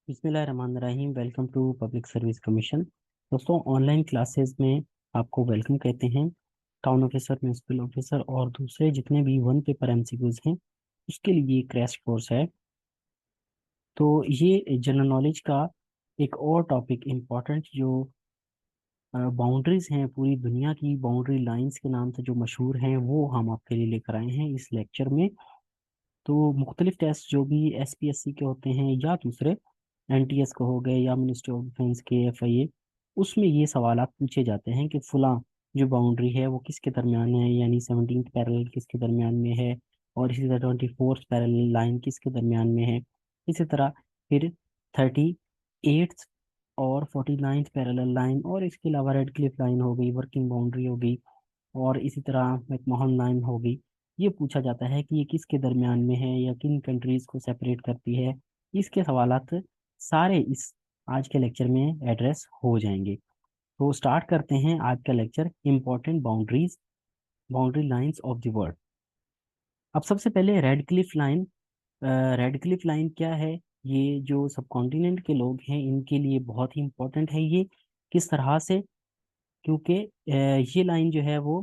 बिस्मिल्लाहिर्रहमानिर्रहीम। Welcome to public service commission. दोस्तों, online classes में आपको वेलकम कहते हैं। टाउन ऑफिसर, म्यूनसिपल ऑफिसर और दूसरे जितने भी वन पेपर एमसीक्यूज हैं उसके लिए क्रैश कोर्स है। तो ये जनरल नॉलेज का एक और टॉपिक इम्पोर्टेंट जो बाउंड्रीज हैं, पूरी दुनिया की बाउंड्री लाइंस के नाम से जो मशहूर हैं, वो हम आपके लिए लेकर आए हैं इस लेक्चर में। तो मुख्तलिफ टेस्ट जो भी एसपीएससी के होते हैं या दूसरे एनटीएस को हो गए या मिनिस्ट्री ऑफ डिफेंस के एफआईए, उसमें ये सवाल पूछे जाते हैं कि फुला जो बाउंड्री है वो किसके दरमियान है, यानी 17th पैरेलल किसके दरमियान में है, और इसी तरह 24th पैरेलल लाइन किसके दरमियान में है। इसी तरह फिर 38th और 49th पैरेलल लाइन, और इसके अलावा रेड क्लिफ लाइन हो गई, वर्किंग बाउंड्री हो गई, और इसी तरह मैकमोहन लाइन हो गई। ये पूछा जाता है कि ये किसके दरमियान में है या किन कंट्रीज को सेपरेट करती है। इसके सवालात सारे इस आज के लेक्चर में एड्रेस हो जाएंगे। तो स्टार्ट करते हैं आज का lecture, important boundaries, boundary lines of the world. अब सबसे पहले red Cliff line. Red Cliff line क्या है? ये जो सब कॉन्टिनेंट के लोग हैं इनके लिए बहुत ही इंपॉर्टेंट है। ये किस तरह से? क्योंकि ये लाइन जो है वो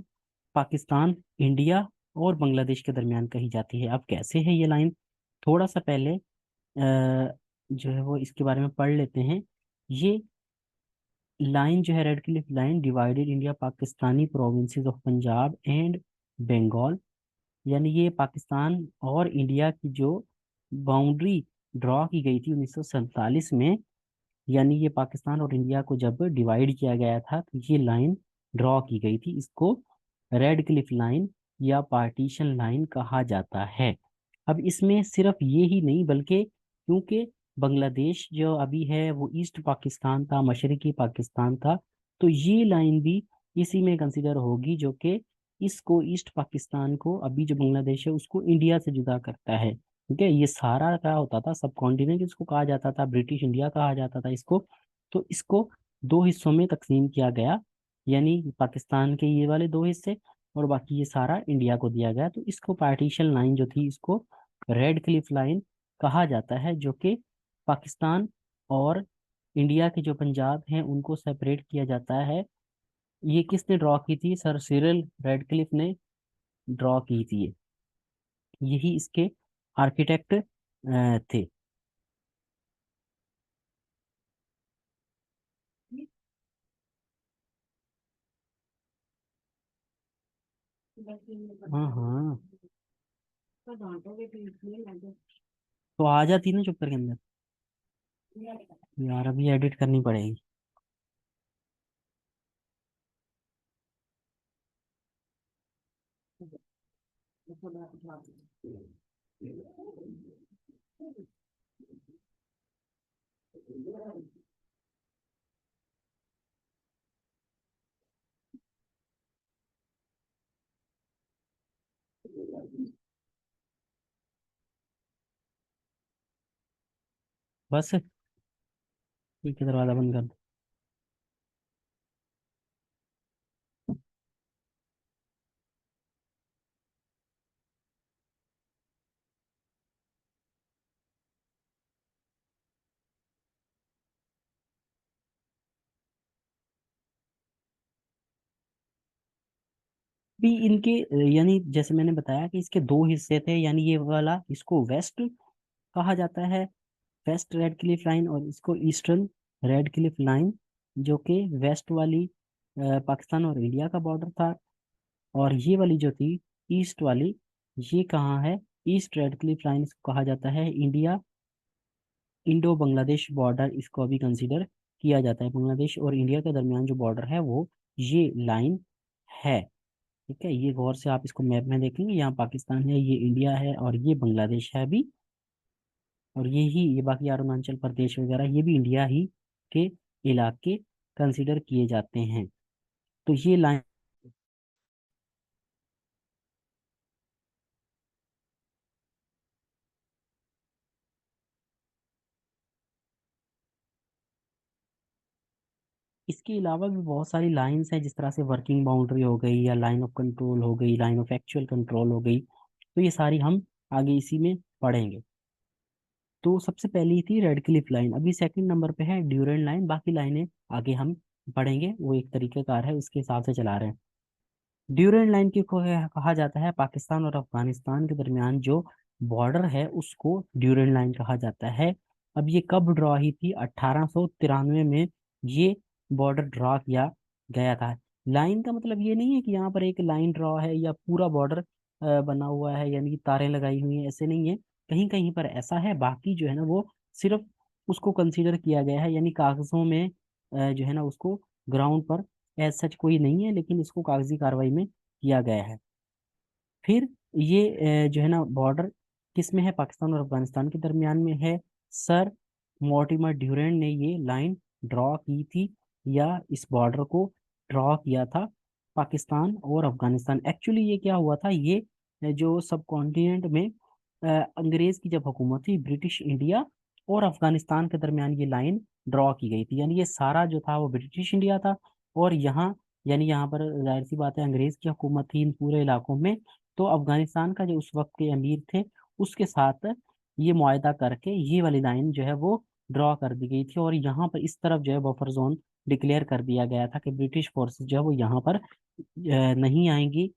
पाकिस्तान, इंडिया और बांग्लादेश के दरमियान कही जाती है। अब कैसे है ये लाइन, थोड़ा सा पहले जो है वो इसके बारे में पढ़ लेते हैं। ये लाइन जो है, Radcliffe line, divided India Pakistani provinces of Punjab and Bengal, यानी ये पाकिस्तान और इंडिया की जो बाउंड्री ड्रॉ की गई थी 1947 में, यानी ये पाकिस्तान और इंडिया को जब डिवाइड किया गया था तो ये लाइन ड्रॉ की गई थी। इसको रेड क्लिफ लाइन या पार्टीशन लाइन कहा जाता है। अब इसमें सिर्फ ये ही नहीं, बल्कि क्योंकि बांग्लादेश जो अभी है वो ईस्ट पाकिस्तान था, मशरकी पाकिस्तान था, तो ये लाइन भी इसी में कंसिडर होगी, जो कि इसको ईस्ट पाकिस्तान को, अभी जो बांग्लादेश है उसको इंडिया से जुदा करता है। ठीक है, ये सारा क्या होता था, सब कॉन्टिनेंट इसको कहा जाता था, ब्रिटिश इंडिया कहा जाता था इसको। तो इसको दो हिस्सों में तकसीम किया गया, यानी पाकिस्तान के ये वाले दो हिस्से और बाकी ये सारा इंडिया को दिया गया। तो इसको पार्टीशन लाइन जो थी इसको रेड क्लिफ लाइन कहा जाता है, जो कि पाकिस्तान और इंडिया के जो पंजाब हैं उनको सेपरेट किया जाता है। ये किसने ड्रॉ की थी? सर सिरिल रेडक्लिफ ने ड्रॉ की थी ये। यही इसके आर्किटेक्ट थे। हाँ हाँ, तो आ जाती ना चुप्पर के अंदर। यार अभी एडिट करनी पड़ेगी। बस ठीक है, दरवाजा बंद कर दो। भी इनके यानी जैसे मैंने बताया कि इसके दो हिस्से थे, यानी ये वाला इसको वेस्ट कहा जाता है, वेस्ट रेड क्लिफ लाइन, और इसको ईस्टर्न रेड क्लिफ लाइन, जो कि वेस्ट वाली पाकिस्तान और इंडिया का बॉर्डर था। और ये वाली जो थी ईस्ट वाली, ये कहाँ है? ईस्ट रेड क्लिफ लाइन इसको कहा जाता है। इंडिया इंडो बांग्लादेश बॉर्डर इसको अभी कंसीडर किया जाता है। बांग्लादेश और इंडिया के दरमियान जो बॉर्डर है वो ये लाइन है। ठीक है, ये गौर से आप इसको मैप में देखेंगे, यहाँ पाकिस्तान है, ये इंडिया है और ये बांग्लादेश है अभी। और ये बाकी अरुणाचल प्रदेश वगैरह ये भी इंडिया ही के इलाके कंसिडर किए जाते हैं। तो ये लाइन, इसके अलावा भी बहुत सारी लाइंस हैं, जिस तरह से वर्किंग बाउंड्री हो गई या लाइन ऑफ कंट्रोल हो गई, लाइन ऑफ एक्चुअल कंट्रोल हो गई। तो ये सारी हम आगे इसी में पढ़ेंगे। तो सबसे पहली थी रेड क्लिफ लाइन, अभी सेकंड नंबर पे है ड्यूरेंट लाइन। बाकी लाइनें आगे हम पढ़ेंगे, वो एक तरीकेकार है, उसके हिसाब से चला रहे हैं। ड्यूरेंट लाइन की को कहा जाता है पाकिस्तान और अफगानिस्तान के दरमियान जो बॉर्डर है उसको ड्यूरेंट लाइन कहा जाता है। अब ये कब ड्रॉ हुई थी? 1893 में ये बॉर्डर ड्रॉ किया गया था। लाइन का मतलब ये नहीं है कि यहाँ पर एक लाइन ड्रॉ है या पूरा बॉर्डर बना हुआ है, यानी कि तारें लगाई हुई हैं, ऐसे नहीं है। कहीं कहीं पर ऐसा है, बाकी जो है ना वो सिर्फ उसको कंसीडर किया गया है, यानी कागजों में जो है ना उसको ग्राउंड पर एज सच कोई नहीं है, लेकिन इसको कागजी कार्रवाई में किया गया है। फिर ये जो है ना बॉर्डर किस में है? पाकिस्तान और अफगानिस्तान के दरमियान में है। सर मॉर्टिमर ड्यूरेंट ने ये लाइन ड्रॉ की थी, या इस बॉर्डर को ड्रॉ किया था पाकिस्तान और अफगानिस्तान। एक्चुअली ये क्या हुआ था, ये जो सब कॉन्टिनेंट में अंग्रेज की जब हुकूमत थी, ब्रिटिश इंडिया और अफगानिस्तान के दरमियान ये लाइन ड्रॉ की गई थी, यानी ये सारा जो था वो ब्रिटिश इंडिया था। और यहाँ यानी यहाँ पर जाहिर सी बात है अंग्रेज की हुकूमत थी इन पूरे इलाकों में। तो अफगानिस्तान का जो उस वक्त के अमीर थे उसके साथ ये मुआहदा करके ये वाली लाइन जो है वो ड्रॉ कर दी गई थी, और यहाँ पर इस तरफ जो है बफर जोन डिक्लेयर कर दिया गया था कि ब्रिटिश फोर्सेस जो है वो यहाँ पर नहीं आएंगी,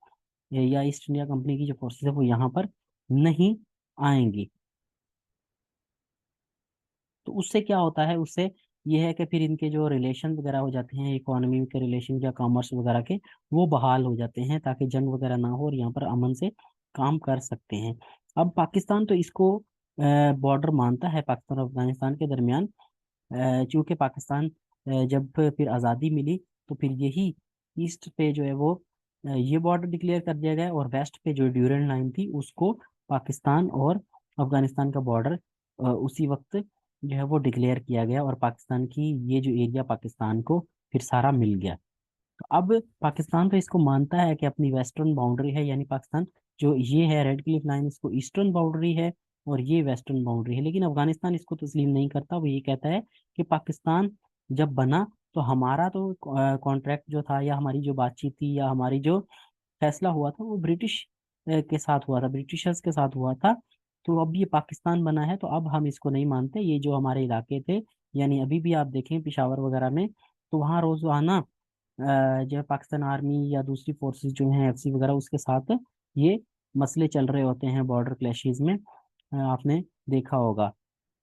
या ईस्ट इंडिया कंपनी की जो फोर्सेस है वो यहाँ पर नहीं आएंगी। तो उससे क्या होता है, उससे ये है कि फिर इनके जो रिलेशन वगैरह हो जाते हैं, इकोनॉमी के रिलेशन या कॉमर्स वगैरह के, वो बहाल हो जाते हैं, ताकि जंग वगैरह ना हो और यहाँ पर अमन से काम कर सकते हैं। अब पाकिस्तान तो इसको बॉर्डर मानता है पाकिस्तान और अफगानिस्तान के दरमियान। चूंकि पाकिस्तान जब फिर आज़ादी मिली तो फिर यही ईस्ट पे जो है वो ये बॉर्डर डिक्लेयर कर दिया गया, और वेस्ट पे जो ड्यूरेंट लाइन थी उसको पाकिस्तान और अफगानिस्तान का बॉर्डर उसी वक्त जो है वो डिक्लेयर किया गया, और पाकिस्तान की ये जो एरिया पाकिस्तान को फिर सारा मिल गया। तो अब पाकिस्तान तो इसको मानता है कि अपनी वेस्टर्न बाउंड्री है, यानी पाकिस्तान जो ये है रेड क्लिफ लाइन इसको ईस्टर्न बाउंड्री है और ये वेस्टर्न बाउंड्री है। लेकिन अफगानिस्तान इसको तस्लीम नहीं करता, वो ये कहता है कि पाकिस्तान जब बना तो हमारा तो कॉन्ट्रैक्ट जो था, या हमारी जो बातचीत थी, या हमारी जो फैसला हुआ था वो ब्रिटिश के साथ हुआ था, ब्रिटिशर्स के साथ हुआ था। तो अब ये पाकिस्तान बना है तो अब हम इसको नहीं मानते। ये जो हमारे इलाके थे, यानी अभी भी आप देखें पिशावर वगैरह में, तो वहाँ रोजाना जो है पाकिस्तान आर्मी या दूसरी फोर्सेस जो हैं एफसी वगैरह उसके साथ ये मसले चल रहे होते हैं बॉर्डर क्लैशेस में, आपने देखा होगा।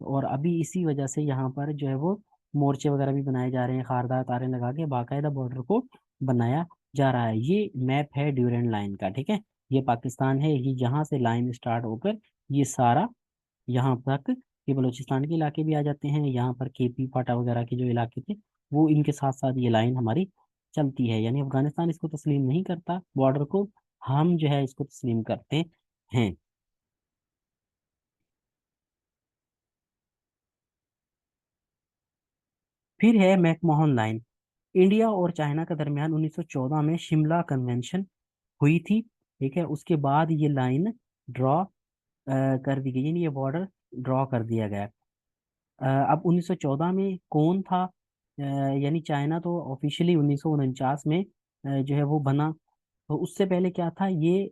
और अभी इसी वजह से यहाँ पर जो है वो मोर्चे वगैरह भी बनाए जा रहे हैं, खारदार तारें लगा के बाकायदा बॉर्डर को बनाया जा रहा है। ये मैप है ड्यूरेंट लाइन का, ठीक है। ये पाकिस्तान है, ये यहाँ से लाइन स्टार्ट होकर ये सारा यहाँ तक, ये बलूचिस्तान के इलाके भी आ जाते हैं, यहाँ पर केपी पाटा वगैरह के जो इलाके थे वो इनके साथ साथ ये लाइन हमारी चलती है। यानी अफगानिस्तान इसको तस्लीम नहीं करता बॉर्डर को, हम जो है इसको तस्लीम करते हैं। फिर है मैकमोहन लाइन। इंडिया और चाइना के दरमियान 1914 में शिमला कन्वेंशन हुई थी, ठीक है। उसके बाद ये लाइन ड्रॉ कर दी गई, यानी ये बॉर्डर ड्रॉ कर दिया गया। अब 1914 में कौन था? यानी चाइना तो ऑफिशियली 1949 में जो है वो बना। तो उससे पहले क्या था ये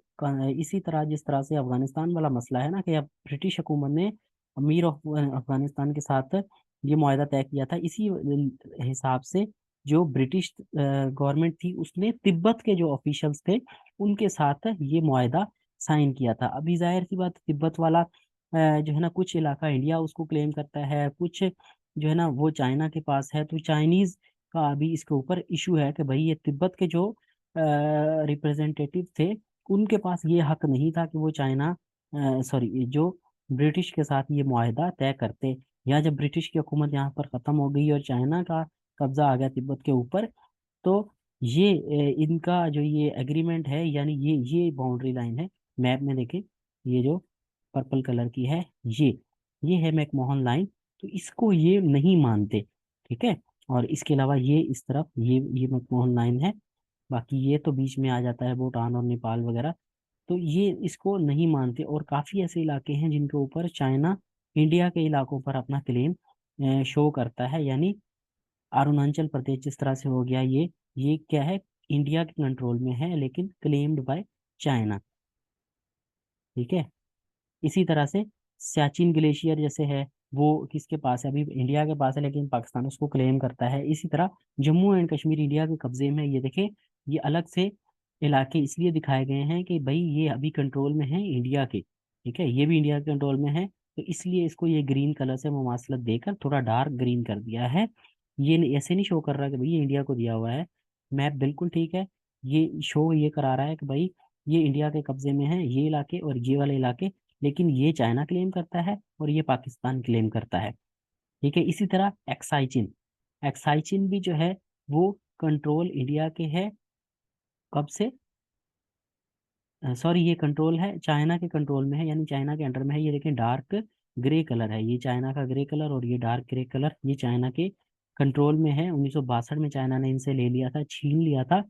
इसी तरह जिस तरह से अफगानिस्तान वाला मसला है ना, कि अब ब्रिटिश हुकूमत ने अमीर अफगानिस्तान के साथ ये मुआहदा तय किया था, इसी हिसाब से जो ब्रिटिश गवर्नमेंट थी उसने तिब्बत के जो ऑफिशियल्स थे उनके साथ ये मुआहदा साइन किया था। अभी जाहिर सी बात, तिब्बत वाला जो है ना कुछ इलाका इंडिया उसको क्लेम करता है, कुछ जो है ना वो चाइना के पास है। तो चाइनीज का अभी इसके ऊपर इशू है कि भाई ये तिब्बत के जो रिप्रेजेंटेटिव थे उनके पास ये हक नहीं था कि वो चाइना सॉरी जो ब्रिटिश के साथ ये मुआहदा तय करते। या जब ब्रिटिश की हुकूमत यहाँ पर ख़त्म हो गई और चाइना का कब्जा आ गया तिब्बत के ऊपर, तो ये इनका जो ये एग्रीमेंट है, यानी ये बाउंड्री लाइन है, मैप में देखें, ये जो पर्पल कलर की है, ये है मैकमोहन लाइन। तो इसको ये नहीं मानते, ठीक है। और इसके अलावा ये इस तरफ ये मैकमोहन लाइन है। बाकी ये तो बीच में आ जाता है भूटान और नेपाल वगैरह, तो ये इसको नहीं मानते। और काफ़ी ऐसे इलाके हैं जिनके ऊपर चाइना इंडिया के इलाकों पर अपना क्लेम शो करता है, यानी अरुणाचल प्रदेश जिस तरह से हो गया, ये क्या है, इंडिया के कंट्रोल में है लेकिन क्लेम्ड बाय चाइना, ठीक है। इसी तरह से सियाचिन ग्लेशियर जैसे है, वो किसके पास है, अभी इंडिया के पास है, लेकिन पाकिस्तान उसको क्लेम करता है। इसी तरह जम्मू एंड कश्मीर इंडिया के कब्जे में है। ये देखें, ये अलग से इलाके इसलिए दिखाए गए हैं कि भाई ये अभी कंट्रोल में है इंडिया के, ठीक है, ये भी इंडिया के कंट्रोल में है, तो इसलिए इसको ये ग्रीन कलर से मुमासलत देकर थोड़ा डार्क ग्रीन कर दिया है। ऐसे नहीं शो कर रहा कि भाई ये इंडिया को दिया हुआ है, मैप बिल्कुल ठीक है, ये शो ये करा रहा है कि भाई ये इंडिया के कब्जे में है ये इलाके और ये वाले इलाके, लेकिन ये चाइना क्लेम करता है और ये पाकिस्तान क्लेम करता है। ठीक है, इसी तरह एक्साइचिन, एक्साइचिन भी जो है वो कंट्रोल इंडिया के है, कब से, सॉरी ये कंट्रोल है चाइना के कंट्रोल में है, यानी चाइना के अंडर में है। ये देखें डार्क ग्रे कलर है, ये चाइना का ग्रे कलर और ये डार्क ग्रे कलर, ये चाइना के कंट्रोल में है। 1962 में चाइना ने इनसे ले लिया था, छीन लिया था।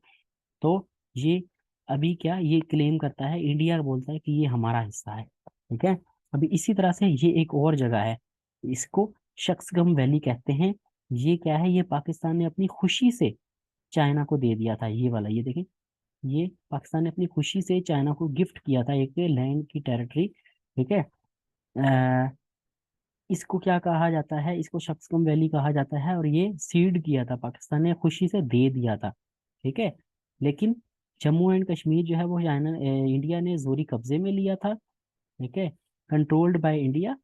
तो ये अभी क्या ये क्लेम करता है, इंडिया बोलता है कि ये हमारा हिस्सा है। ठीक है, अभी इसी तरह से ये एक और जगह है, इसको शक्सगम वैली कहते हैं। ये क्या है, ये पाकिस्तान ने अपनी खुशी से चाइना को दे दिया था, ये वाला, ये देखें, ये पाकिस्तान ने अपनी खुशी से चाइना को गिफ्ट किया था एक लैंड की टेरिटरी। ठीक है, इसको क्या कहा जाता है, इसको शक्सगम वैली कहा जाता है, और ये सीड किया था, पाकिस्तान ने खुशी से दे दिया था। ठीक है, लेकिन जम्मू एंड कश्मीर जो है वो इंडिया ने जोरी कब्जे में लिया था। ठीक है, controlled by India,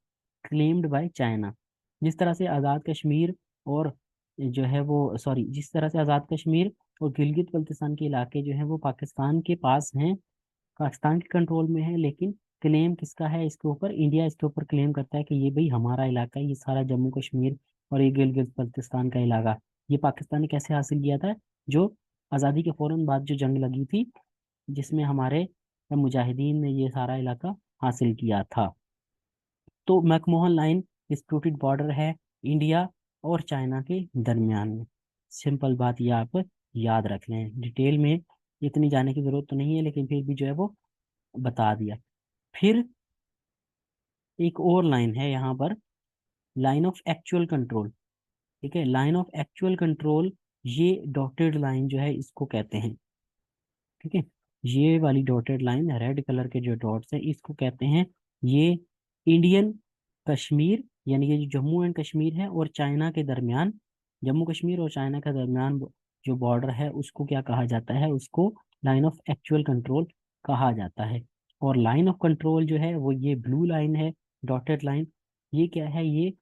claimed by China. जिस तरह से आज़ाद कश्मीर और जो है वो, सॉरी, जिस तरह से आज़ाद कश्मीर और गिलगित बल्तिस्तान के इलाके जो है वो पाकिस्तान के पास हैं, पाकिस्तान के कंट्रोल में है, लेकिन क्लेम किसका है इसके ऊपर, इंडिया इसके ऊपर क्लेम करता है कि ये भाई हमारा इलाका है, ये सारा जम्मू कश्मीर और ये गिलगित बल्तिस्तान का इलाका। ये पाकिस्तान ने कैसे हासिल किया था, जो आज़ादी के फौरन बाद जो जंग लगी थी, जिसमें हमारे मुजाहिदीन ने ये सारा इलाका हासिल किया था। तो मैकमोहन लाइन डिस्प्यूटेड बॉर्डर है इंडिया और चाइना के दरमियान में। सिंपल बात ये आप याद रख लें, डिटेल में इतनी जाने की जरूरत तो नहीं है, लेकिन फिर भी जो है वो बता दिया। फिर एक और लाइन है यहाँ पर, लाइन ऑफ एक्चुअल कंट्रोल। ठीक है, लाइन ऑफ एक्चुअल कंट्रोल, ये डॉटेड लाइन जो है इसको कहते हैं। ठीक है, ये वाली डॉटेड लाइन, रेड कलर के जो डॉट्स हैं इसको कहते हैं, ये इंडियन कश्मीर, यानी कि जो जम्मू एंड कश्मीर है और चाइना के दरमियान, जम्मू कश्मीर और चाइना के दरमियान जो बॉर्डर है उसको क्या कहा जाता है, उसको लाइन ऑफ एक्चुअल कंट्रोल कहा जाता है। और लाइन ऑफ कंट्रोल जो है वो ये ब्लू लाइन है, डॉटेड लाइन, ये क्या है, ये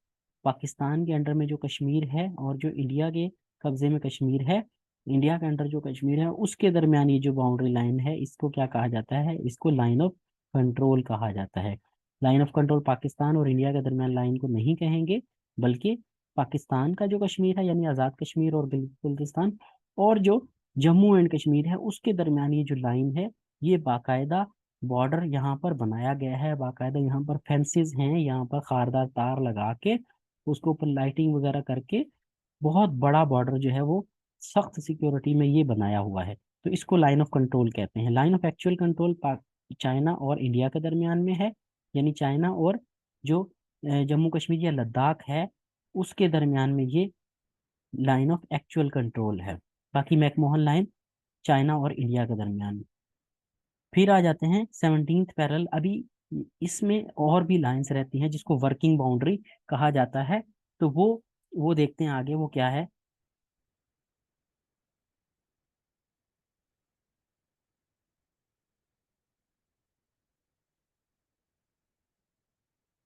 पाकिस्तान के अंडर में जो कश्मीर है और जो इंडिया के कब्जे में कश्मीर है, इंडिया के अंडर जो कश्मीर है उसके दरमियान ये जो बाउंड्री लाइन है इसको क्या कहा जाता है, इसको लाइन ऑफ कंट्रोल कहा जाता है। लाइन ऑफ कंट्रोल पाकिस्तान और इंडिया के दरमियान लाइन को नहीं कहेंगे, बल्कि पाकिस्तान का जो कश्मीर है यानी आज़ाद कश्मीर और बल्तिस्तान, और जो जम्मू एंड कश्मीर है उसके दरमियान ये जो लाइन है, ये बाकायदा बॉर्डर यहाँ पर बनाया गया है, बाकायदा यहाँ पर फेंसेस हैं, यहाँ पर खारदार तार लगा के उसके ऊपर लाइटिंग वगैरह करके बहुत बड़ा बॉर्डर जो है वो सख्त सिक्योरिटी में ये बनाया हुआ है। तो इसको लाइन ऑफ कंट्रोल कहते हैं। Line of actual control China और इंडिया के दरमियान में है, यानी चाइना और जो जम्मू कश्मीर या लद्दाख है उसके दरमियान में ये लाइन ऑफ एक्चुअल कंट्रोल है। बाकी मैकमोहन लाइन चाइना और इंडिया के दरमियान में। फिर आ जाते हैं 17th पैरेलल। अभी इसमें और भी लाइंस रहती हैं जिसको वर्किंग बाउंड्री कहा जाता है, तो वो देखते हैं आगे वो क्या है।